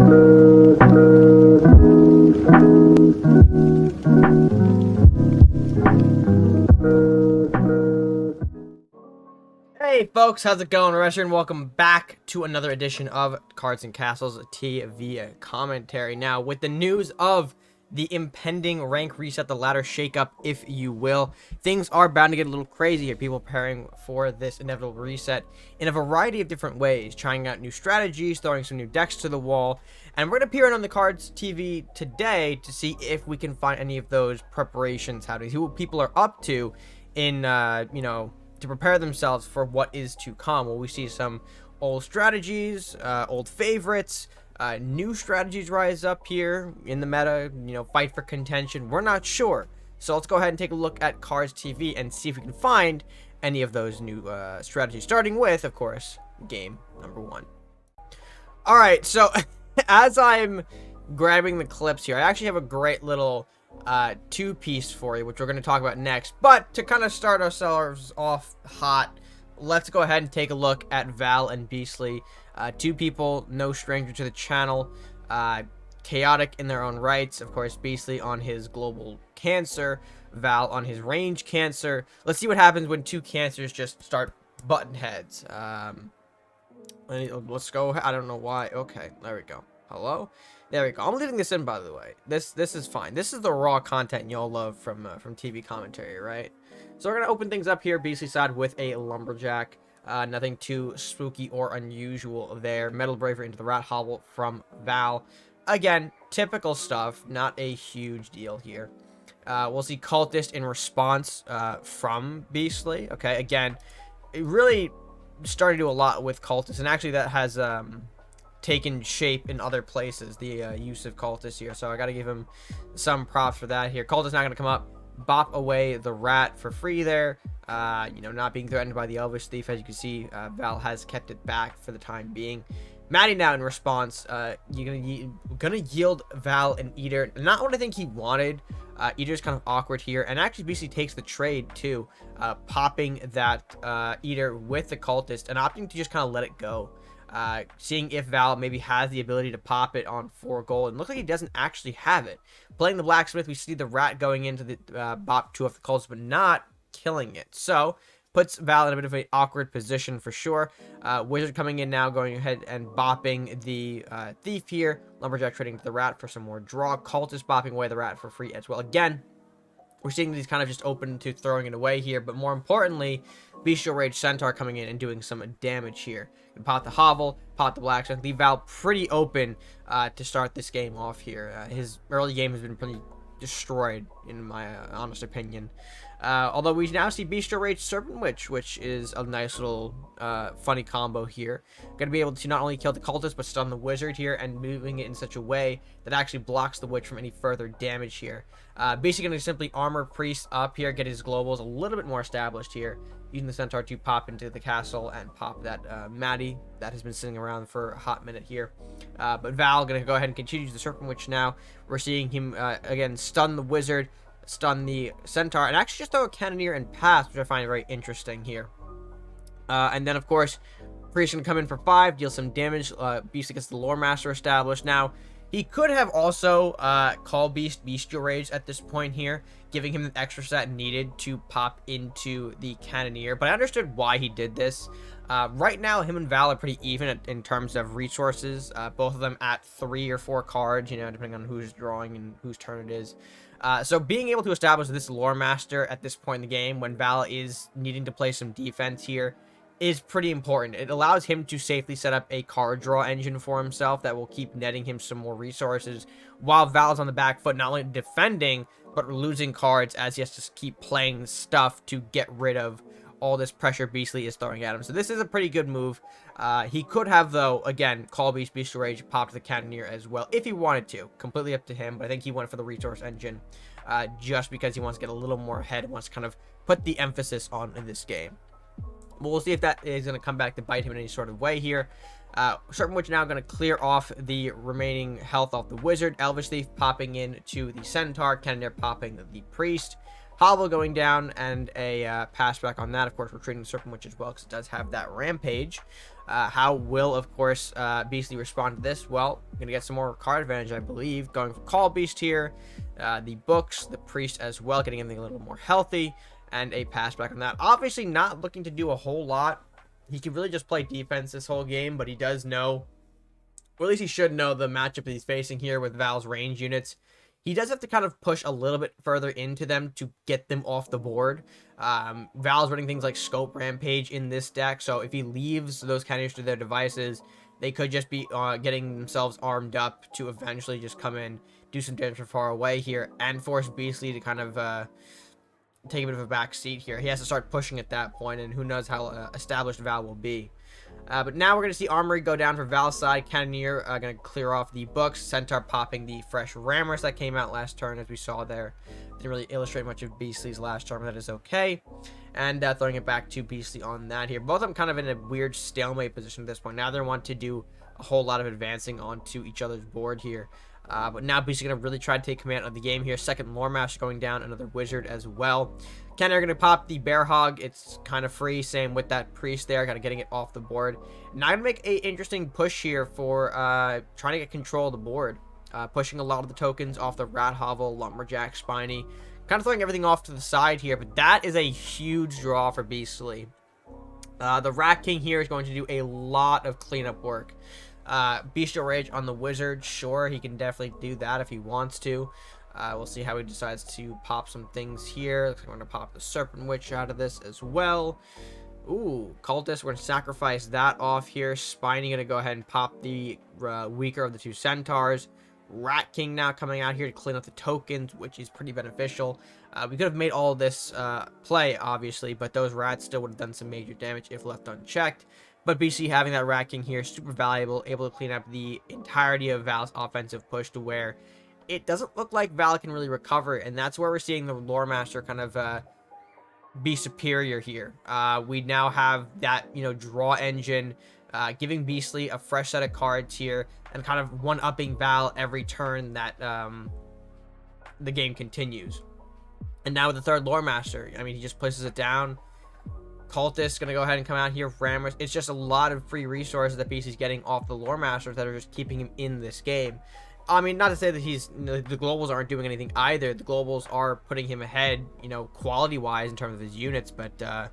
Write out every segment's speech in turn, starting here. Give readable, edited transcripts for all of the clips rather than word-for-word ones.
Hey folks, how's it going? RedMaster, and welcome back to another edition of Cards and Castles TV commentary. Now, with the news of the impending rank reset, the ladder shakeup, if you will, things are bound to get a little crazy here. People preparing for this inevitable reset in a variety of different ways, trying out new strategies, throwing some new decks to the wall, and we're going to peer in on the Cards TV today to see if we can find any of those preparations, how to see what people are up to in, to prepare themselves for what is to come. Will we see some old strategies, old favorites, new strategies rise up here in the meta, fight for contention? We're not sure. So let's go ahead and take a look at Cards TV and see if we can find any of those new strategies, starting with, of course, game number 1. All right, so as I'm grabbing the clips here, I actually have a great little two-piece for you, which we're going to talk about next. But to kind of start ourselves off hot, let's go ahead and take a look at Val and Beastly. Two people, no stranger to the channel, chaotic in their own rights. Of course, Beastly on his global cancer, Val on his range cancer. Let's see what happens when two cancers just start button heads. Let's go. I don't know why. Okay, there we go. Hello? There we go. I'm leaving this in, by the way. This is fine. This is the raw content y'all love from TV commentary, right? So we're gonna open things up here, Beastly side with a lumberjack. Nothing too spooky or unusual there. Metal Bravery into the rat hovel from Val. Again, typical stuff. Not a huge deal here. We'll see Cultist in response from Beastly. Okay, again, it really started to do a lot with Cultist, and actually that has taken shape in other places, the use of Cultist here, so I gotta give him some props for that here. Cultist not gonna come up, bop away the rat for free there, not being threatened by the Elvish Thief. As you can see, Val has kept it back for the time being. Maddie now in response, you're gonna yield Val an Eater. Not what I think he wanted. Eater's kind of awkward here, and actually BC takes the trade too, popping that Eater with the Cultist and opting to just kind of let it go. Seeing if Val maybe has the ability to pop it on 4 gold, and looks like he doesn't actually have it. Playing the Blacksmith, we see the rat going into the bop 2 of the Cultist, but not killing it. So puts Val in a bit of an awkward position for sure. Wizard coming in now, going ahead and bopping the Thief here. Lumberjack trading to the rat for some more draw. Cultist bopping away the rat for free as well. Again, we're seeing these kind of just open to throwing it away here, but more importantly, Bestial Rage Centaur coming in and doing some damage here. And pop the hovel, pop the blacksmith, leave Val pretty open to start this game off here. His early game has been pretty destroyed, in my honest opinion. Although we now see Bestial Rage Serpent Witch, which is a nice little funny combo here. Gonna be able to not only kill the Cultist, but stun the Wizard here, and moving it in such a way that actually blocks the Witch from any further damage here. Basically gonna simply armor Priest up here, get his globals a little bit more established here, using the Centaur to pop into the castle and pop that Maddie that has been sitting around for a hot minute here. But Val gonna go ahead and continue the Serpent Witch now. We're seeing him again stun the Wizard, stun the Centaur, and actually just throw a Cannoneer and pass, which I find very interesting here. And then, of course, Priest can come in for 5, deal some damage. Beast gets the Lore Master established. Now, he could have also called Bestial Rage at this point here, giving him the extra set needed to pop into the Cannoneer, but I understood why he did this. Right now, him and Val are pretty even in terms of resources, both of them at 3 or 4 cards, depending on who's drawing and whose turn it is. So being able to establish this Lore Master at this point in the game, when Val is needing to play some defense here, is pretty important. It allows him to safely set up a card draw engine for himself that will keep netting him some more resources, while Val's on the back foot, not only defending, but losing cards as he has to keep playing stuff to get rid of all this pressure Beastly is throwing at him. So this is a pretty good move. He could have, though, again, call Bestial Rage, pop the Cannoneer as well, if he wanted to. Completely up to him, but I think he went for the resource engine just because he wants to get a little more ahead and wants to kind of put the emphasis on in this game. But we'll see if that is going to come back to bite him in any sort of way here. Serpent Witch now going to clear off the remaining health off the Wizard. Elvish Thief popping in to the Centaur. Cannoneer popping the Priest. Hovel going down, and a pass back on that. Of course, we're treating the Serpent Witch as well, because it does have that Rampage. How will, of course, Beastly respond to this? Well, we're going to get some more card advantage, I believe. Going for Call Beast here. The Books, the Priest as well, getting anything a little more healthy. And a pass back on that. Obviously not looking to do a whole lot. He can really just play defense this whole game, but he does know, or at least he should know, the matchup that he's facing here with Val's range units. He does have to kind of push a little bit further into them to get them off the board. Val's running things like Scope Rampage in this deck, so if he leaves those cannoneers to their devices, they could just be getting themselves armed up to eventually just come in, do some damage from far away here, and force Beastly to kind of take a bit of a back seat here. He has to start pushing at that point, and who knows how established Val will be. But now we're going to see Armory go down for Val's side. Cannoneer going to clear off the Books. Centaur popping the fresh Rammers that came out last turn, as we saw there. Didn't really illustrate much of Beastly's last turn, but that is okay. And throwing it back to Beastly on that here. Both of them kind of in a weird stalemate position at this point. Now they want to do a whole lot of advancing onto each other's board here. But now Beastly going to really try to take command of the game here. Second Lore Master going down, another Wizard as well. Cannoneer going to pop the Bear Hog. It's kind of free. Same with that Priest there, kind of getting it off the board. Now I'm going to make an interesting push here for trying to get control of the board. Pushing a lot of the tokens off the Rat Hovel, Lumberjack, Spiny. Kind of throwing everything off to the side here, but that is a huge draw for Beastly. The Rat King here is going to do a lot of cleanup work. Bestial Rage on the Wizard, sure, he can definitely do that if he wants to. We'll see how he decides to pop some things here. Looks like we're going to pop the Serpent Witch out of this as well. Ooh, Cultist, we're going to sacrifice that off here. Spiny going to go ahead and pop the weaker of the two Centaurs. Rat King now coming out here to clean up the tokens, which is pretty beneficial. We could have made all of this play, obviously, but those rats still would have done some major damage if left unchecked. But BC having that Rat King here, super valuable, able to clean up the entirety of Val's offensive push to where it doesn't look like Val can really recover, and that's where we're seeing the Lore Master kind of be superior here. We now have that, draw engine, giving Beastly a fresh set of cards here, and kind of one-upping Val every turn that the game continues. And now with the third Lore Master, I mean, he just places it down. Cultist gonna go ahead and come out here. Rammers. It's just a lot of free resources that BC's getting off the Lore Masters that are just keeping him in this game. I mean, not to say that the globals aren't doing anything either. The globals are putting him ahead, quality-wise in terms of his units. But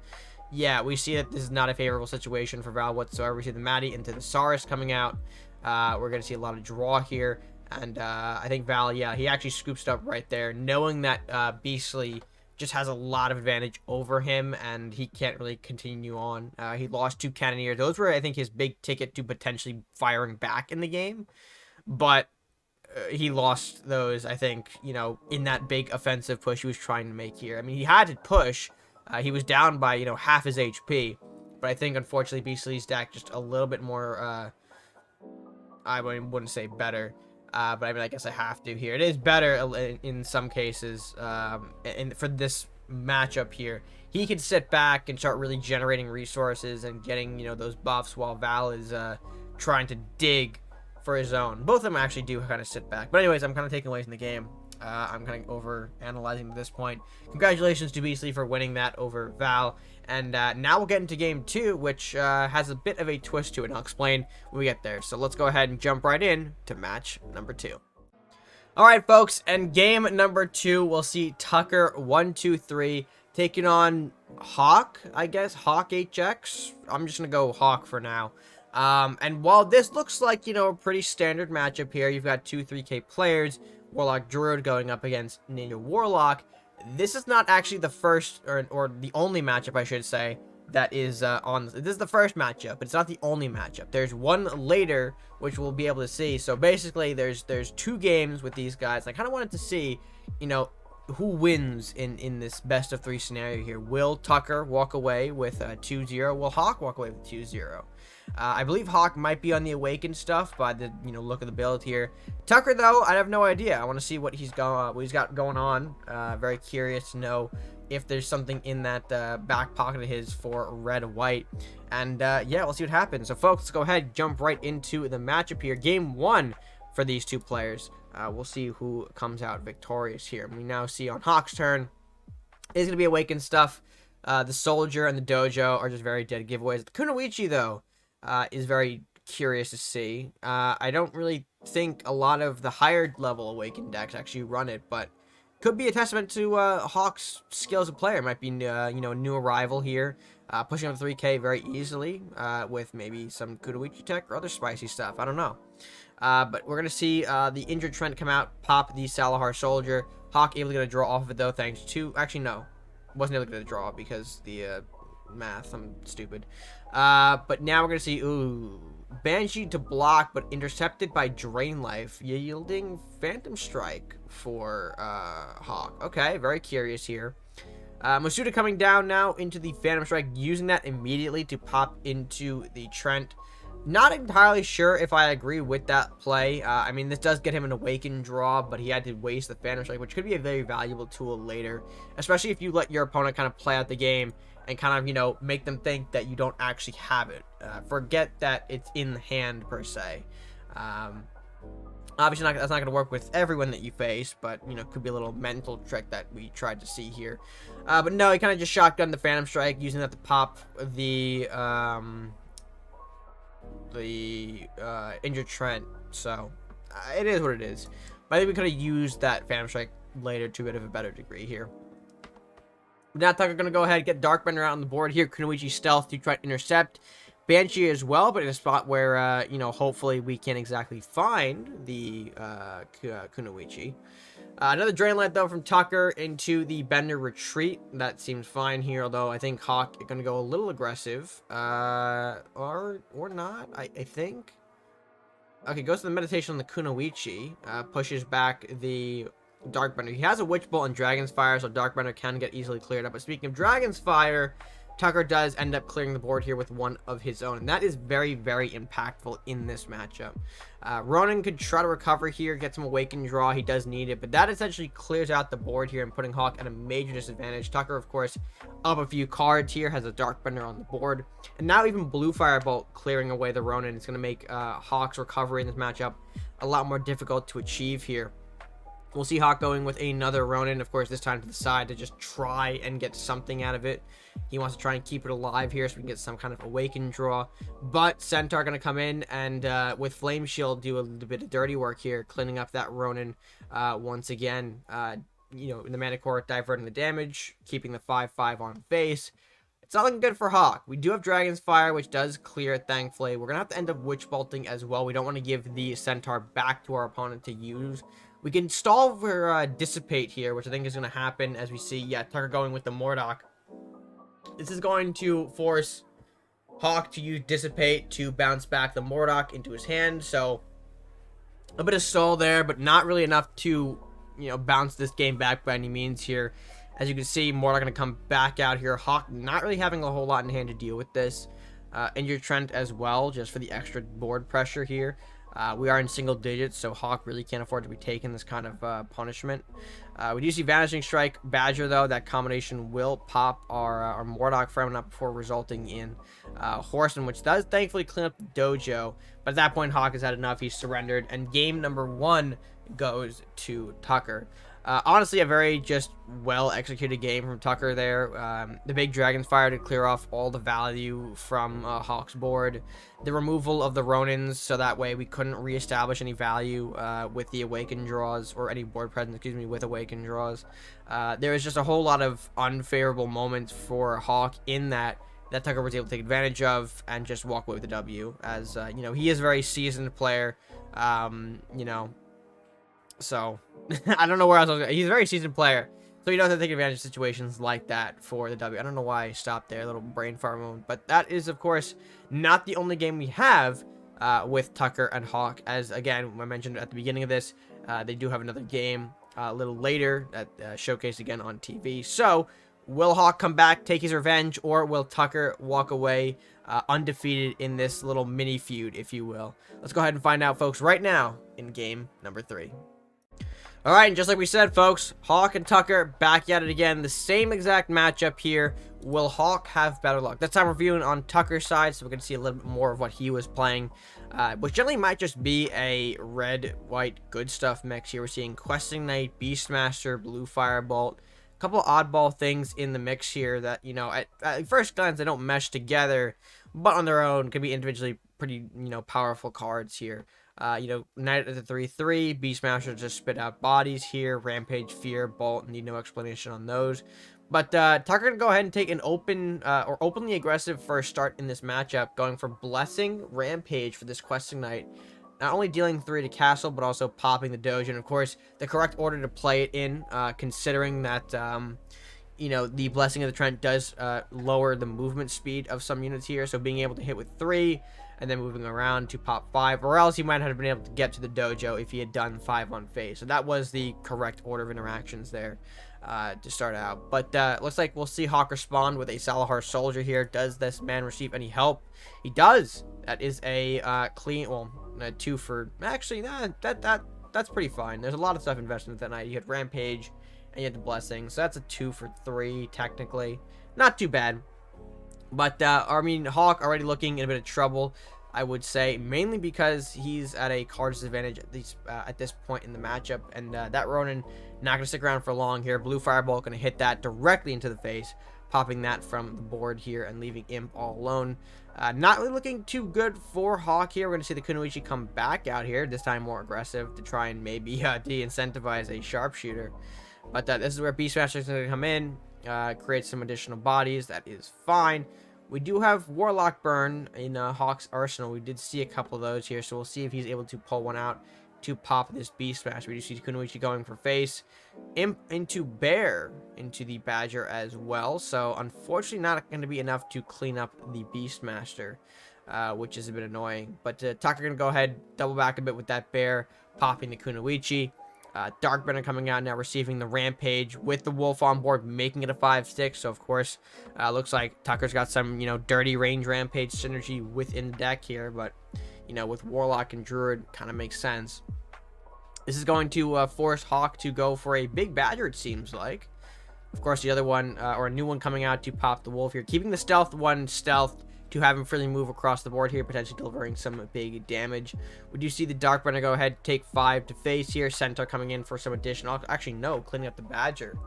yeah, we see that this is not a favorable situation for Val whatsoever. We see the Maddie into the Saurus coming out. We're gonna see a lot of draw here, and I think Val, yeah, he actually scoops it up right there, knowing that Beastly just has a lot of advantage over him, and he can't really continue on. He lost 2 Cannoneers. Those were, I think, his big ticket to potentially firing back in the game. But he lost those, I think, in that big offensive push he was trying to make here. I mean, he had to push. He was down by, half his HP. But I think, unfortunately, Beastly's deck just a little bit more, I wouldn't say better. But I mean, I guess I have to here. It is better in some cases. And for this matchup here, he can sit back and start really generating resources and getting, those buffs while Val is trying to dig for his own. Both of them actually do kind of sit back. But anyways, I'm kind of taking away from the game. I'm kind of over analyzing at this point. Congratulations to Beastly for winning that over Val. And now we'll get into game 2, which has a bit of a twist to it. I'll explain when we get there. So let's go ahead and jump right in to match number 2. All right, folks, and game number 2, we'll see Tucker 123 taking on Hawk, I guess. Hawk HX. I'm just going to go Hawk for now. And while this looks like, a pretty standard matchup here, you've got 2 3K players, Warlock Druid going up against Ninja Warlock. This is not actually the first or the only matchup, I should say, that is on. This is the first matchup, but it's not the only matchup. There's one later, which we'll be able to see. So basically, there's 2 games with these guys. I kind of wanted to see, who wins in this best of 3 scenario here. Will Tucker walk away with 2-0? Will Hawk walk away with 2-0? I believe Hawk might be on the Awakened stuff by the look of the build here. Tucker, though, I have no idea. I want to see what he's got going on. Very curious to know if there's something in that back pocket of his for red white. And yeah, we'll see what happens. So folks, let's go ahead, jump right into the matchup here. Game 1 for these 2 players. We'll see who comes out victorious here. We now see on Hawk's turn is going to be Awakened stuff. The Soldier and the Dojo are just very dead giveaways. The Kunoichi, though, is very curious to see. I don't really think a lot of the higher level Awakened decks actually run it, but could be a testament to Hawk's skill as a player. Might be, a new arrival here, pushing up 3K very easily with maybe some Kunoichi tech or other spicy stuff. I don't know. But we're going to see the injured Trent come out, pop the Salahar Soldier. Hawk able to get a draw off of it, though, thanks to... Actually, no. Wasn't able to get a draw because the math. I'm stupid. But now we're going to see... Ooh... Banshee to block, but intercepted by Drain Life, yielding Phantom Strike for Hawk. Okay, very curious here. Masuda coming down now into the Phantom Strike, using that immediately to pop into the Trent. Not entirely sure if I agree with that play. I mean, this does get him an Awakened draw, but he had to waste the Phantom Strike, which could be a very valuable tool later, especially if you let your opponent kind of play out the game and kind of, make them think that you don't actually have it. Forget that it's in the hand, per se. Obviously, that's not going to work with everyone that you face, but, could be a little mental trick that we tried to see here. But no, he kind of just shotgunned the Phantom Strike, using that to pop the injured Trent. So, it is what it is. But I think we could have used that Phantom Strike later to a bit of a better degree here. Now Tucker going to go ahead and get Darkbender out on the board here. Kunoichi Stealth to try to intercept Banshee as well, but in a spot where, hopefully we can't exactly find the Kunoichi. Another Drain Light, though, from Tucker into the Bender Retreat. That seems fine here, although I think Hawk is going to go a little aggressive. Or not, I think. Okay, goes to the Meditation on the Kunoichi. Pushes back the Darkbender. He has a Witch Bolt and Dragon's Fire, so Darkbender can get easily cleared up. But speaking of Dragon's Fire, Tucker does end up clearing the board here with one of his own, and that is very, very impactful in this matchup. Ronan could try to recover here, get some Awakened draw. He does need it, but that essentially clears out the board here and putting Hawk at a major disadvantage. Tucker, of course, up a few cards here, has a Darkbender on the board, and now even Blue Firebolt clearing away the Ronan is going to make Hawk's recovery in this matchup a lot more difficult to achieve here. We'll see Hawk going with another Ronin, of course, this time to the side to just try and get something out of it. He wants to try and keep it alive here so we can get some kind of Awakened draw. But Centaur going to come in and with Flame Shield do a little bit of dirty work here, cleaning up that Ronin once again. In the Mana Core, diverting the damage, keeping the 5/5 on face. It's not looking good for Hawk. We do have Dragon's Fire, which does clear it, thankfully. We're going to have to end up Witch Bolting as well. We don't want to give the Centaur back to our opponent to use. We can stall for Dissipate here, which I think is going to happen as we see, Tucker going with the Mordok. This is going to force Hawk to use Dissipate to bounce back the Mordok into his hand. So, a bit of stall there, but not really enough to, bounce this game back by any means here. As you can see, Mordok going to come back out here. Hawk not really having a whole lot in hand to deal with this. Injured Trent as well, just for the extra board pressure here. We are in single digits, so Hawk really can't afford to be taking this kind of punishment. We do see Vanishing Strike Badger, though. That combination will pop our Mordok from up before resulting in Horseman, which does thankfully clean up the dojo. But at that point, Hawk has had enough. He's surrendered, and game number 1 goes to Tucker. Honestly, a very just well-executed game from Tucker there. The big Dragon's Fire to clear off all the value from Hawk's board. The removal of the Ronins, so that way we couldn't reestablish any value with the Awakened draws, or any board presence, with Awakened draws. There was just a whole lot of unfavorable moments for Hawk in that Tucker was able to take advantage of and just walk away with the W. As, he is a very seasoned player, So, I don't know where else I was going. He's a very seasoned player, so he knows how to take advantage of situations like that for the W. I don't know why I stopped there, a little brain fart moment. But that is, of course, not the only game we have with Tucker and Hawk. As, again, I mentioned at the beginning of this, they do have another game a little later that showcased again on TV. So, will Hawk come back, take his revenge, or will Tucker walk away undefeated in this little mini feud, if you will? Let's go ahead and find out, folks, right now in game number 3. Alright, and just like we said, folks, Hawk and Tucker back at it again. The same exact matchup here. Will Hawk have better luck? That's time reviewing on Tucker's side, so we can see a little bit more of what he was playing. Which generally might just be a red-white good stuff mix here. We're seeing Questing Knight, Beastmaster, Blue Firebolt. A couple oddball things in the mix here that, at first glance, they don't mesh together. but on their own can be individually pretty, powerful cards here. Knight at the 3/3, Beastmaster just spit out bodies here, Rampage, Fear, Bolt, need no explanation on those. But Tucker gonna go ahead and take an or openly aggressive first start in this matchup, going for Blessing, Rampage for this questing knight. Not only dealing 3 to castle, but also popping the doge, and of course the correct order to play it in, considering that the Blessing of the Trent does lower the movement speed of some units here, so being able to hit with 3 and then moving around to pop 5, or else he might have been able to get to the dojo if he had done 5 on phase. So that was the correct order of interactions there to start out. But looks like we'll see Hawk respond with a Salahar soldier here. Does this man receive any help? He does. That is a clean, well, 2 for, actually, that's pretty fine. There's a lot of stuff invested in that night. You had Rampage and you had the Blessing, so that's a 2 for 3 technically. Not too bad. But, Hawk already looking in a bit of trouble, I would say, mainly because he's at a card disadvantage at this point in the matchup, and that Ronin not going to stick around for long here. Blue Firebolt going to hit that directly into the face, popping that from the board here and leaving Imp all alone. Not really looking too good for Hawk here. We're going to see the Kunoichi come back out here, this time more aggressive, to try and maybe de-incentivize a sharpshooter. But this is where Beastmaster is going to come in, create some additional bodies. That is fine. We do have Warlock Burn in Hawk's arsenal. We did see a couple of those here, so we'll see if he's able to pull one out to pop this Beastmaster. We do see Kunoichi going for face. Imp into Bear into the Badger as well, so unfortunately not going to be enough to clean up the Beastmaster, which is a bit annoying. But Tucker going to go ahead, double back a bit with that Bear, popping the Kunoichi. Darkbender coming out now, receiving the Rampage with the Wolf on board, making it a 5/6. So, of course, looks like Tucker's got some, dirty range Rampage synergy within the deck here. But, with Warlock and Druid, kind of makes sense. This is going to force Hawk to go for a big Badger, it seems like. Of course, the other one, or a new one coming out to pop the Wolf here. Keeping the stealth one stealth to have him freely move across the board here, potentially delivering some big damage. We do see the Darkbender go ahead, take 5 to face here. Centaur coming in for some additional, actually no, cleaning up the Badger.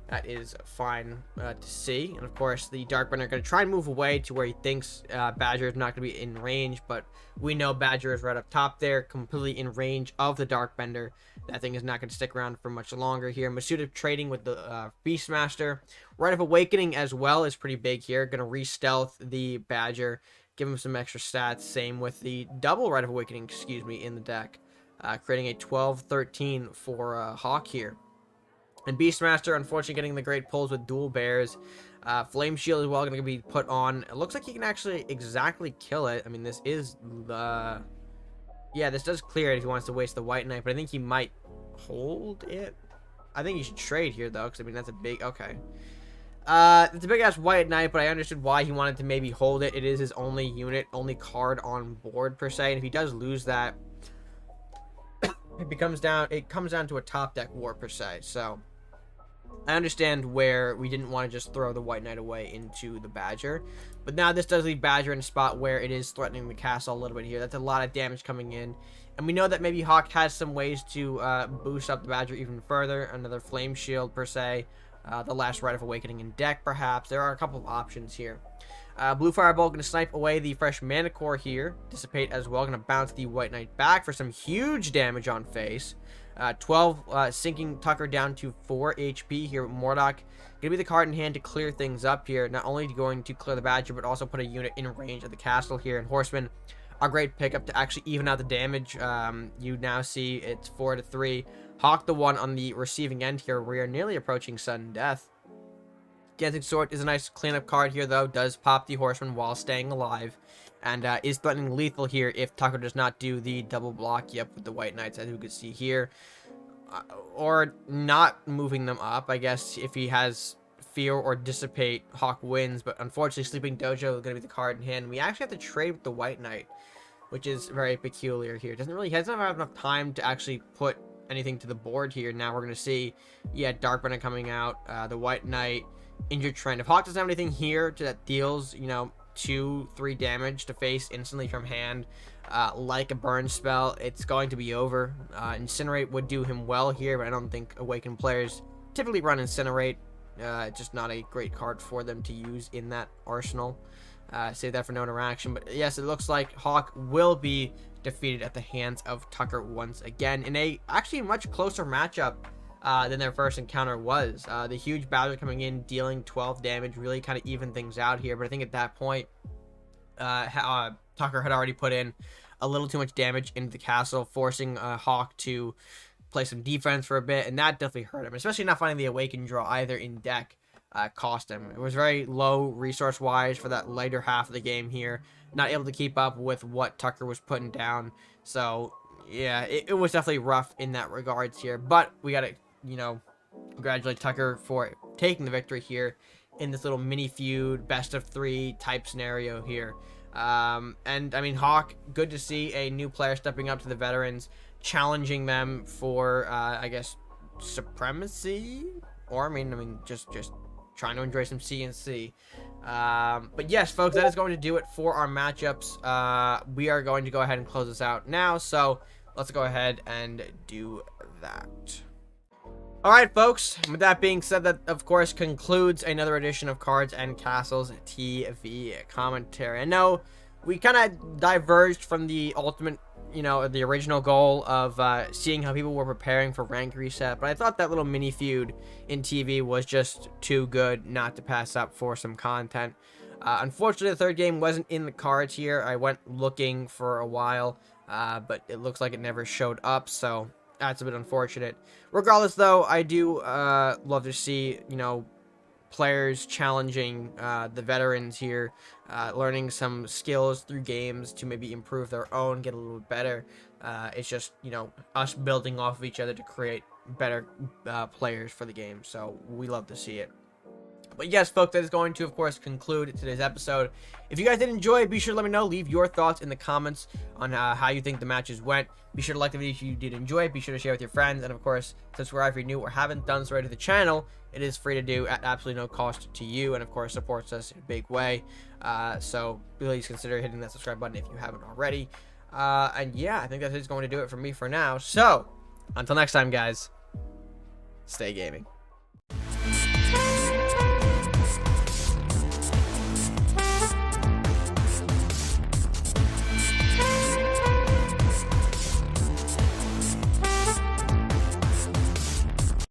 That is fine to see. And of course, the Darkbender going to try and move away to where he thinks Badger is not going to be in range, but we know Badger is right up top there, completely in range of the Darkbender. That thing is not going to stick around for much longer here. Masuda trading with the Beastmaster. Rite of Awakening as well is pretty big here. Going to re-stealth the Badger, give him some extra stats. Same with the double Rite of Awakening, in the deck. Creating a 12-13 for Hawk here. And Beastmaster, unfortunately, getting the great pulls with dual bears. Flame Shield as well going to be put on. It looks like he can actually exactly kill it. I mean, this is the... Yeah, this does clear it if he wants to waste the White Knight, but I think he might hold it. I think he should trade here, though, because, that's a big... Okay. It's a big-ass White Knight, but I understood why he wanted to maybe hold it. It is his only unit, only card on board, per se, and if he does lose that, it comes down to a top deck war, per se, so... I understand where we didn't want to just throw the White Knight away into the Badger. But now this does leave Badger in a spot where it is threatening the castle a little bit here. That's a lot of damage coming in. And we know that maybe Hawk has some ways to boost up the Badger even further. Another Flame Shield, per se. The last Rite of Awakening in deck, perhaps. There are a couple of options here. Blue Firebolt going to snipe away the fresh Mana Core here. Dissipate as well. Going to bounce the White Knight back for some huge damage on face. 12 sinking Tucker down to 4 HP here with Mordok. Gonna be the card in hand to clear things up here. Not only going to clear the Badger, but also put a unit in range of the castle here. And Horsemen, a great pickup to actually even out the damage. You now see it's 4-3. Hawk the one on the receiving end here. We are nearly approaching sudden death. Dancing Sword is a nice cleanup card here, though. Does pop the Horseman while staying alive. And is threatening lethal here if Tucker does not do the double block, with the White Knights, as we can see here. Or not moving them up, I guess, if he has Fear or Dissipate, Hawk wins. But unfortunately, Sleeping Dojo is going to be the card in hand. We actually have to trade with the White Knight, which is very peculiar here. He doesn't have enough time to actually put anything to the board here. Now we're going to see, Darkbender coming out, the White Knight, Injured Trend. If Hawk doesn't have anything here that deals, 2-3 damage to face instantly from hand, like a burn spell, it's going to be over. Incinerate would do him well here, but I don't think Awakened players typically run Incinerate. It's just not a great card for them to use in that arsenal. Save that for no interaction. But yes, it looks like Hawk will be defeated at the hands of Tucker once again in a actually much closer matchup than their first encounter was. The huge Bowser coming in, dealing 12 damage, really kind of even things out here. But I think at that point, Tucker had already put in a little too much damage into the castle, forcing Hawk to play some defense for a bit, and that definitely hurt him, especially not finding the Awaken draw either in deck. Cost him. It was very low resource wise for that later half of the game here, not able to keep up with what Tucker was putting down. So yeah, it was definitely rough in that regards here, but we gotta, you know, congratulate Tucker for taking the victory here in this little mini feud best of 3 type scenario here. And I mean, Hawk, good to see a new player stepping up to the veterans, challenging them for I guess supremacy, or I mean just trying to enjoy some CNC. But yes, folks, that is going to do it for our matchups. We are going to go ahead and close this out now, so let's go ahead and do that. Alright, folks, with that being said, that of course concludes another edition of Cards and Castles TV commentary. I know we kind of diverged from the ultimate, you know, the original goal of seeing how people were preparing for rank reset, but I thought that little mini feud in TV was just too good not to pass up for some content. Unfortunately, the third game wasn't in the cards here. I went looking for a while, but it looks like it never showed up, so that's a bit unfortunate. Regardless, though, I do love to see, you know, players challenging the veterans here, learning some skills through games to maybe improve their own, get a little better. It's just, you know, us building off of each other to create better players for the game. So we love to see it. But yes, folks, that is going to, of course, conclude today's episode. If you guys did enjoy it, be sure to let me know. Leave your thoughts in the comments on how you think the matches went. Be sure to like the video if you did enjoy it. Be sure to share with your friends. And, of course, subscribe if you're new or haven't done so already to the channel. It is free to do at absolutely no cost to you. And, of course, supports us in a big way. So please consider hitting that subscribe button if you haven't already. And, yeah, I think that is going to do it for me for now. So, until next time, guys, stay gaming.